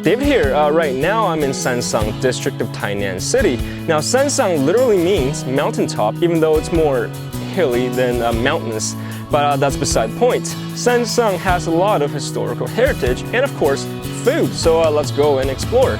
David here. Right now I'm in Sansang district of Tainan City. Now Sansang literally means mountaintop, even though it's more hilly than mountainous. But that's beside the point. Sansang has a lot of historical heritage and of course food, so let's go and explore.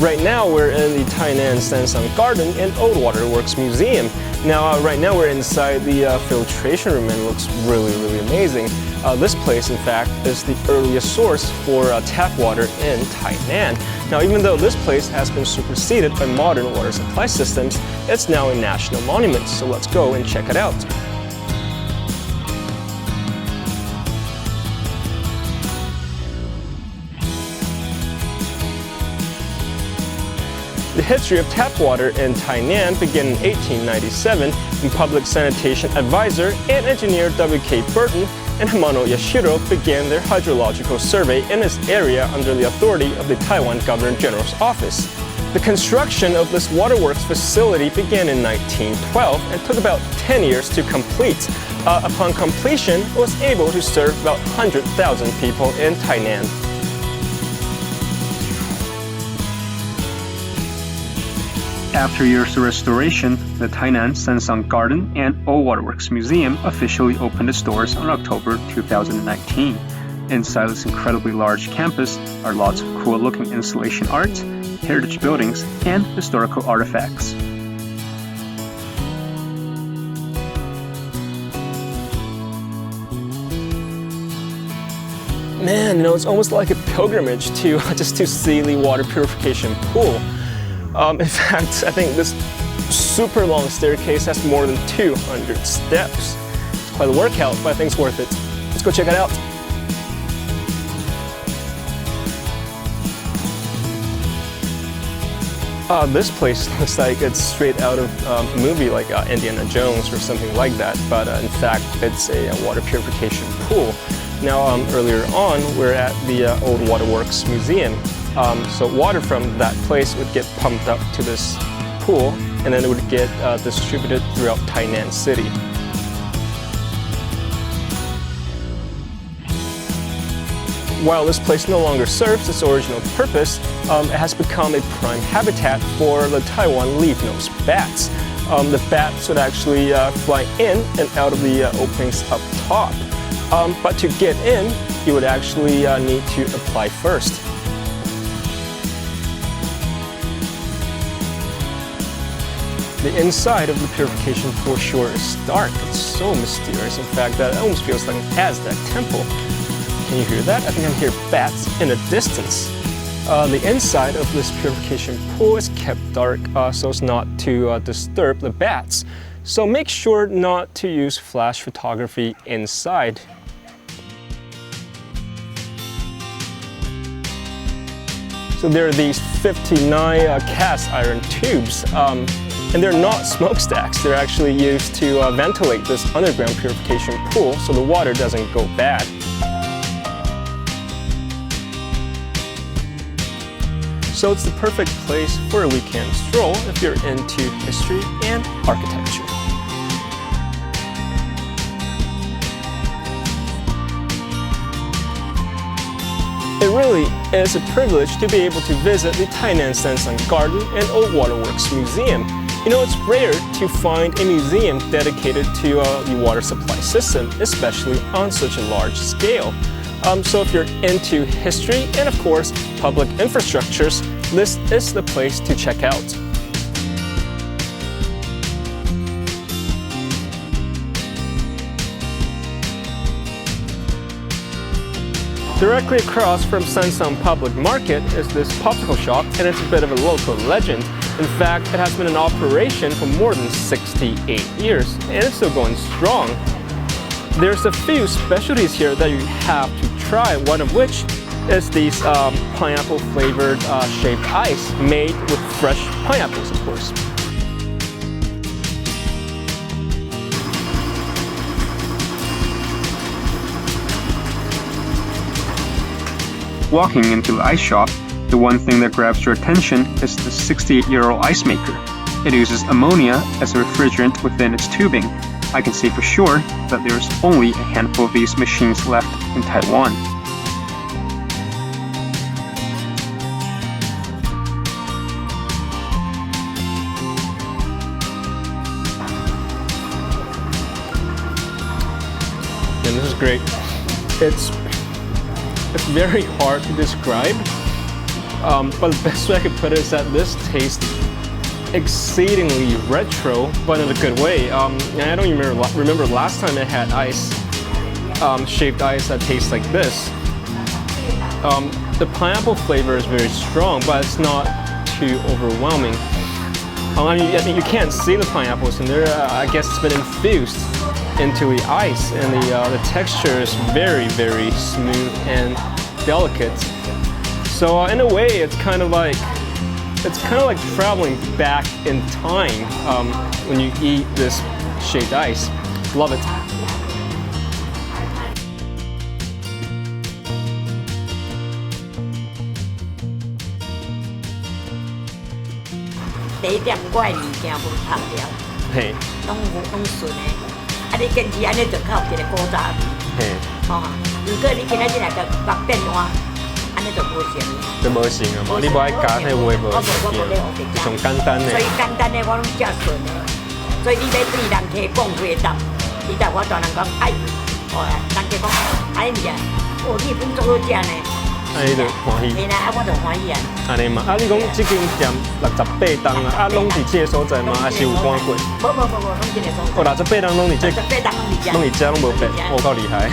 Right now we're in the Tainan Sansang Garden and Old Waterworks Museum. Now right now we're inside the filtration room and it looks really amazing. This place in fact is the earliest source for tap water in Tainan. Now even though this place has been superseded by modern water supply systems, it's now a national monument, so let's go and check it out. The history of tap water in Tainan began in 1897 when Public Sanitation Advisor and engineer W.K. Burton and Hamano Yashiro began their hydrological survey in this area under the authority of the Taiwan Governor General's Office. The construction of this waterworks facility began in 1912 and took about 10 years to complete. Upon completion, it was able to serve about 100,000 people in Tainan. After years of restoration, the Tainan Sansang Garden and Old Waterworks Museum officially opened its doors on October 2019. Inside this incredibly large campus are lots of cool-looking installation art, heritage buildings, and historical artifacts. Man, you know, it's almost like a pilgrimage to just to see the water purification pool. In fact, I think this super long staircase has more than 200 steps. It's quite a workout, but I think it's worth it. Let's go check it out. This place looks like it's straight out of a movie like Indiana Jones or something like that, but in fact it's a water purification pool. Now earlier on we're at the Old Waterworks Museum. So water from that place would get pumped up to this pool and then it would get distributed throughout Tainan City. While this place no longer serves its original purpose, it has become a prime habitat for the Taiwan leaf-nosed bats. The bats would actually fly in and out of the openings up top. But to get in, you would actually need to apply first. The inside of the purification pool sure is dark. It's so mysterious, in fact, that it almost feels like an Aztec temple. Can you hear that? I think I hear bats in the distance. The inside of this purification pool is kept dark so as not to disturb the bats. So make sure not to use flash photography inside. So there are these 59 cast iron tubes. And they're not smokestacks, they're actually used to ventilate this underground purification pool so the water doesn't go bad. So it's the perfect place for a weekend stroll if you're into history and architecture. It really is a privilege to be able to visit the Tainan Sansang Garden and Old Waterworks Museum. You know, it's rare to find a museum dedicated to the water supply system, especially on such a large scale. So if you're into history and of course public infrastructures, this is the place to check out. Directly across from Sansang Public Market is this popsicle shop, and it's a bit of a local legend. In fact, it has been in operation for more than 68 years, and it's still going strong. There's a few specialties here that you have to try, one of which is these pineapple flavored shaved ice made with fresh pineapples, of course. Walking into the ice shop, The one thing that grabs your attention is the 68-year-old ice maker. It uses ammonia as a refrigerant within its tubing. I can say for sure that there's only a handful of these machines left in Taiwan. And this is great. It's very hard to describe, but the best way I could put it is that this tastes exceedingly retro, but in a good way. And I don't even remember last time I had ice, shaved ice that tastes like this. The pineapple flavor is very strong, but it's not too overwhelming. I mean, you can't see the pineapples in there. I guess it's been infused into the ice, and the texture is very, very smooth and delicate. So in a way, it's kind of like traveling back in time when you eat this shaved ice. Love it.第一点，我的物件无烫掉，嘿，拢顺的。啊，你坚持安尼就较有一个古早味。嘿，吼，如果你今仔日来个变换，安尼就无成。就无成啊嘛，你无爱加迄个味无。我上简单的。最简单的我拢食顺的，所以你要对人客讲话答，你答我大人讲哎，哦，人客讲哎你啊，哦你本做好食呢。啊，你就欢喜。嘿啦，啊我就欢喜啊。安尼嘛，啊你讲这间店68档啊，啊拢伫这个所在吗？还是有搬过？无，拢这个所在。哦，68档拢伫这。68档拢伫这，拢无变，我够厉害。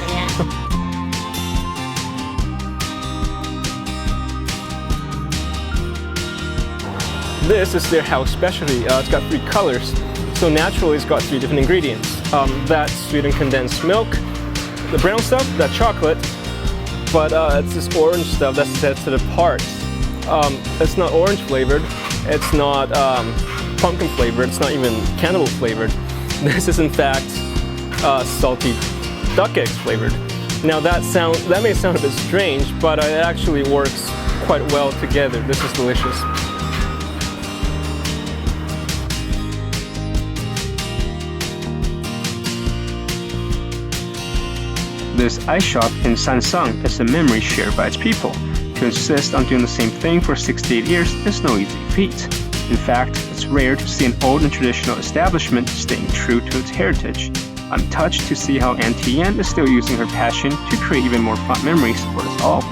This is their house specialty. It's got 3 colors. So naturally, it's got 3 different ingredients. That's sweetened condensed milk, the brown stuff, that chocolate, but it's this orange stuff that sets it apart. It's not orange flavored. It's not pumpkin flavored. It's not even cannibal flavored. This is in fact salty duck eggs flavored. Now that may sound a bit strange, but it actually works quite well together. This is delicious. This ice shop in Sansang is a memory shared by its people. To insist on doing the same thing for 68 years is no easy feat. In fact, it's rare to see an old and traditional establishment staying true to its heritage. I'm touched to see how Auntie Yan is still using her passion to create even more fond memories for us all.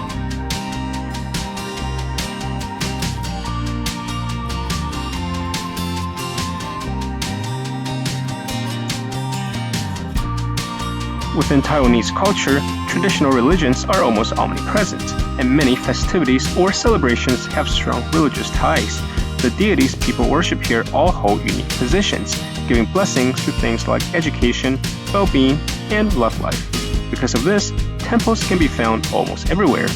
Within Taiwanese culture, traditional religions are almost omnipresent, and many festivities or celebrations have strong religious ties. The deities people worship here all hold unique positions, giving blessings to things like education, well-being, and love life. Because of this, temples can be found almost everywhere.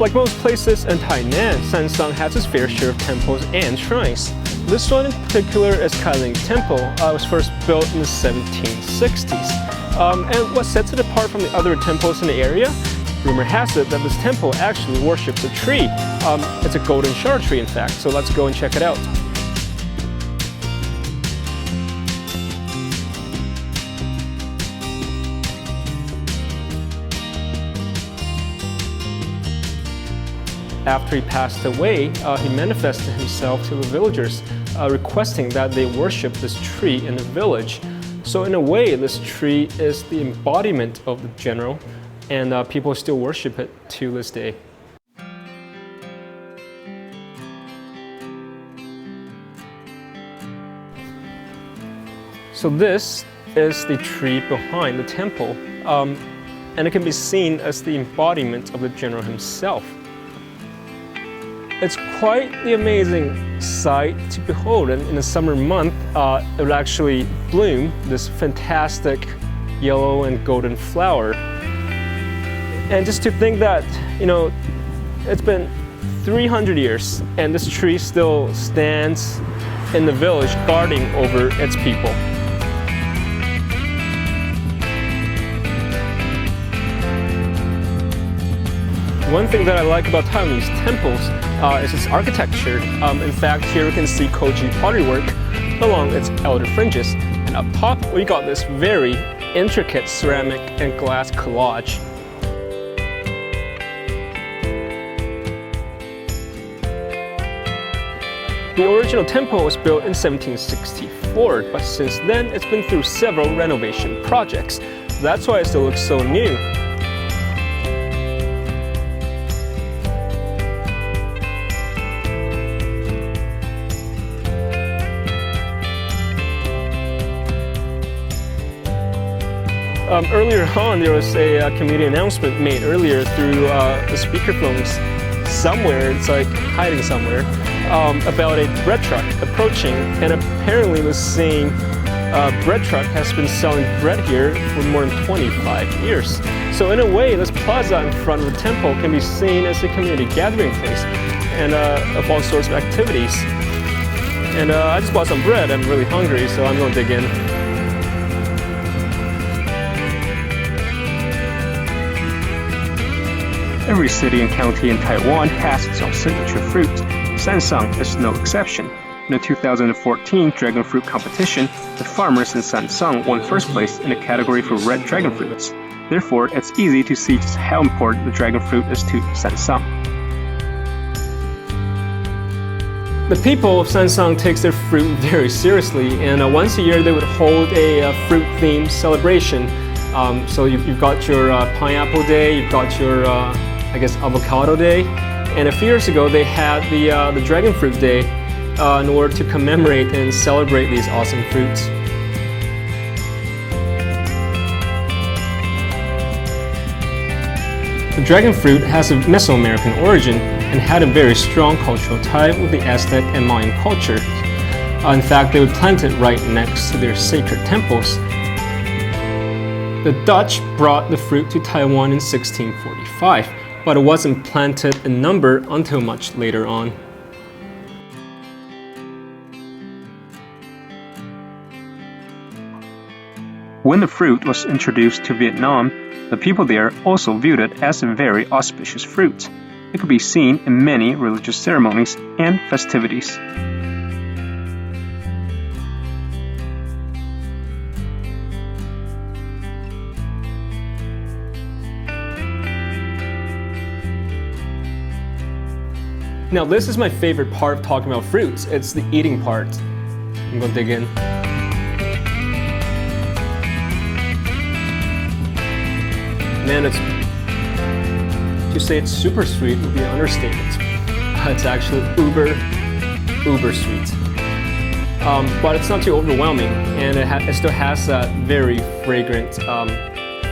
Like most places in Tainan, Sansang has its fair share of temples and shrines. This one in particular is Kailing Temple. It was first built in the 1760s. And what sets it apart from the other temples in the area? Rumor has it that this temple actually worships a tree. It's a golden shard tree, in fact, so let's go and check it out. After he passed away, he manifested himself to the villagers, requesting that they worship this tree in the village. So in a way, this tree is the embodiment of the general, and people still worship it to this day. So this is the tree behind the temple, and it can be seen as the embodiment of the general himself. It's quite the amazing sight to behold, and in the summer month, it would actually bloom this fantastic yellow and golden flower. And just to think that, it's been 300 years, and this tree still stands in the village guarding over its people. One thing that I like about Taiwanese temples is its architecture. In fact, here we can see Koji pottery work along its elder fringes. And up top, we got this very intricate ceramic and glass collage. The original temple was built in 1764, but since then it's been through several renovation projects. That's why it still looks so new. Earlier on, there was a community announcement made earlier through the speakerphones somewhere. It's like hiding somewhere. About a bread truck approaching, and apparently was saying bread truck has been selling bread here for more than 25 years. So in a way, this plaza in front of the temple can be seen as a community gathering place and of all sorts of activities. And I just bought some bread. I'm really hungry, so I'm gonna dig in. Every city and county in Taiwan has its own signature fruit. Sansang is no exception. In the 2014 dragon fruit competition, the farmers in Sansang won first place in the category for red dragon fruits. Therefore, it's easy to see just how important the dragon fruit is to Sansang. The people of Sansang takes their fruit very seriously, and once a year they would hold a fruit-themed celebration. So you've got your pineapple day, you've got your I guess avocado day, and a few years ago they had the dragon fruit day in order to commemorate and celebrate these awesome fruits. The dragon fruit has a Mesoamerican origin and had a very strong cultural tie with the Aztec and Mayan culture. In fact, they would plant it right next to their sacred temples. The Dutch brought the fruit to Taiwan in 1645, but it wasn't planted in number until much later on. When the fruit was introduced to Vietnam, the people there also viewed it as a very auspicious fruit. It could be seen in many religious ceremonies and festivities. Now this is my favorite part of talking about fruits. It's the eating part. I'm gonna dig in. Man, to say it's super sweet would be an understatement. It's actually uber sweet. But it's not too overwhelming, and it still has that very fragrant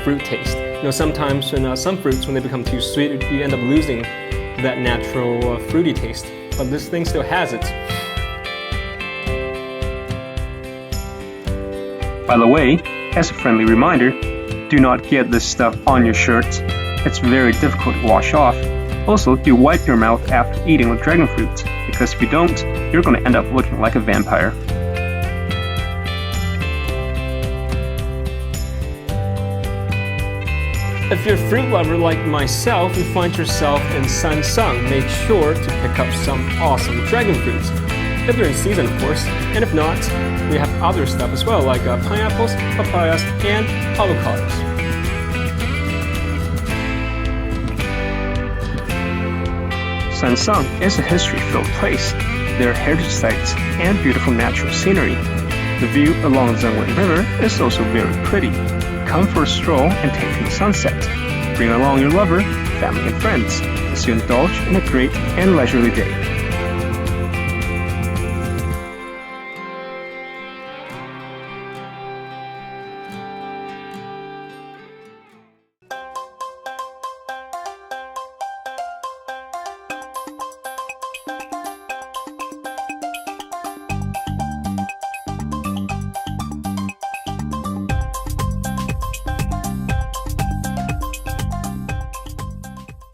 fruit taste. You know, sometimes when some fruits, when they become too sweet, you end up losing that natural fruity taste, but this thing still has it. By the way, as a friendly reminder, do not get this stuff on your shirts. It's very difficult to wash off. Also, do wipe your mouth after eating the dragon fruit, because if you don't, you're going to end up looking like a vampire. If you're a fruit lover like myself and find yourself in Sansang, make sure to pick up some awesome dragon fruits. If they're in season, of course, and if not, we have other stuff as well, like pineapples, papayas, and avocados. Sansang is a history-filled place. There are heritage sites and beautiful natural scenery. The view along the Zhengwen River is also very pretty. Come for a stroll and take in the sunset. Bring along your lover, family, and friends as you indulge in a great and leisurely day.